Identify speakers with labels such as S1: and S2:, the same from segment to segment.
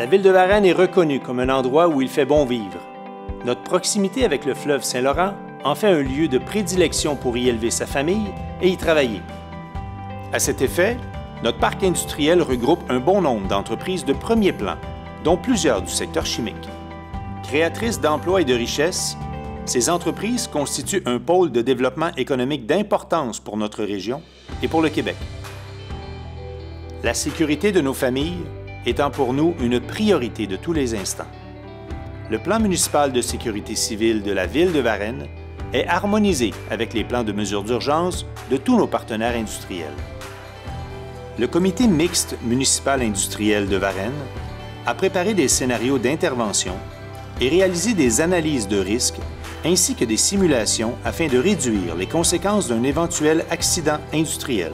S1: ville de Varennes est reconnue comme un endroit où il fait bon vivre. Notre proximité avec le fleuve Saint-Laurent en fait un lieu de prédilection pour y élever sa famille et y travailler. À cet effet, notre parc industriel regroupe un bon nombre d'entreprises de premier plan, dont plusieurs du secteur chimique. Créatrices d'emplois et de richesses, ces entreprises constituent un pôle de développement économique d'importance pour notre région et pour le Québec. La sécurité de nos familles étant pour nous une priorité de tous les instants. Le plan municipal de sécurité civile de la ville de Varennes est harmonisé avec les plans de mesures d'urgence de tous nos partenaires industriels. Le comité mixte municipal industriel de Varennes a préparé des scénarios d'intervention et réalisé des analyses de risques ainsi que des simulations afin de réduire les conséquences d'un éventuel accident industriel.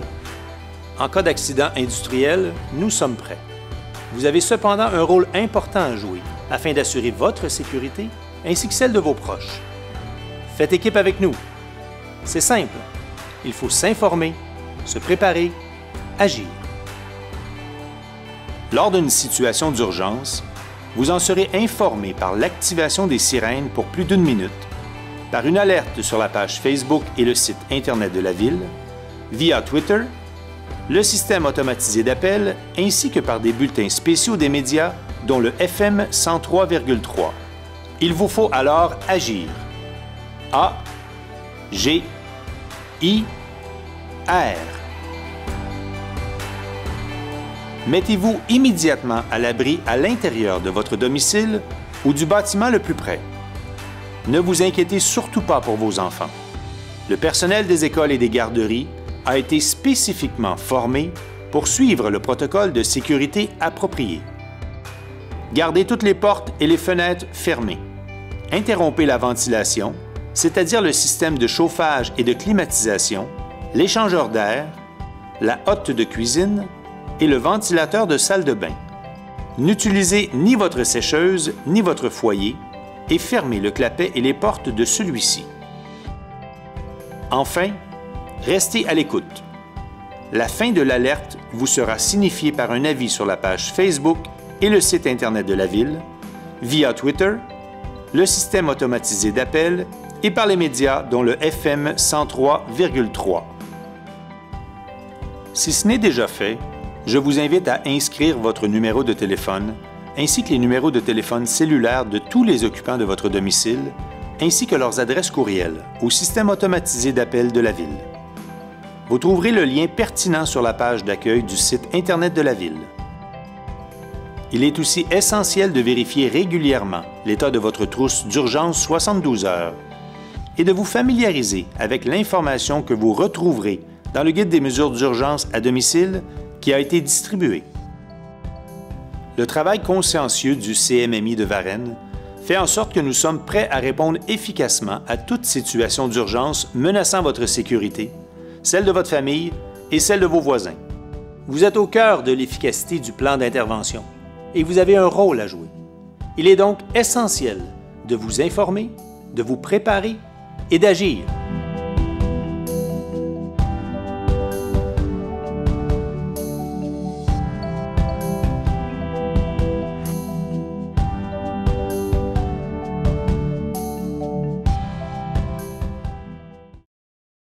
S1: En cas d'accident industriel, nous sommes prêts. Vous avez cependant un rôle important à jouer afin d'assurer votre sécurité ainsi que celle de vos proches. Faites équipe avec nous. C'est simple. Il faut s'informer, se préparer, agir. Lors d'une situation d'urgence, vous en serez informé par l'activation des sirènes pour plus d'1 minute, par une alerte sur la page Facebook et le site Internet de la Ville, via Twitter, le système automatisé d'appel ainsi que par des bulletins spéciaux des médias dont le FM 103,3. Il vous faut alors agir. A, G, I, R. Mettez-vous immédiatement à l'abri à l'intérieur de votre domicile ou du bâtiment le plus près. Ne vous inquiétez surtout pas pour vos enfants. Le personnel des écoles et des garderies a été spécifiquement formé pour suivre le protocole de sécurité approprié. Gardez toutes les portes et les fenêtres fermées. Interrompez la ventilation, c'est-à-dire le système de chauffage et de climatisation, l'échangeur d'air, la hotte de cuisine et le ventilateur de salle de bain. N'utilisez ni votre sécheuse ni votre foyer et fermez le clapet et les portes de celui-ci. Enfin, restez à l'écoute. La fin de l'alerte vous sera signifiée par un avis sur la page Facebook et le site Internet de la Ville, via Twitter, le système automatisé d'appel et par les médias dont le FM 103,3. Si ce n'est déjà fait, je vous invite à inscrire votre numéro de téléphone ainsi que les numéros de téléphone cellulaires de tous les occupants de votre domicile ainsi que leurs adresses courriel au système automatisé d'appel de la Ville. Vous trouverez le lien pertinent sur la page d'accueil du site Internet de la Ville. Il est aussi essentiel de vérifier régulièrement l'état de votre trousse d'urgence 72 heures et de vous familiariser avec l'information que vous retrouverez dans le guide des mesures d'urgence à domicile qui a été distribué. Le travail consciencieux du CMMI de Varennes fait en sorte que nous sommes prêts à répondre efficacement à toute situation d'urgence menaçant votre sécurité, celle de votre famille et celle de vos voisins. Vous êtes au cœur de l'efficacité du plan d'intervention et vous avez un rôle à jouer. Il est donc essentiel de vous informer, de vous préparer et d'agir.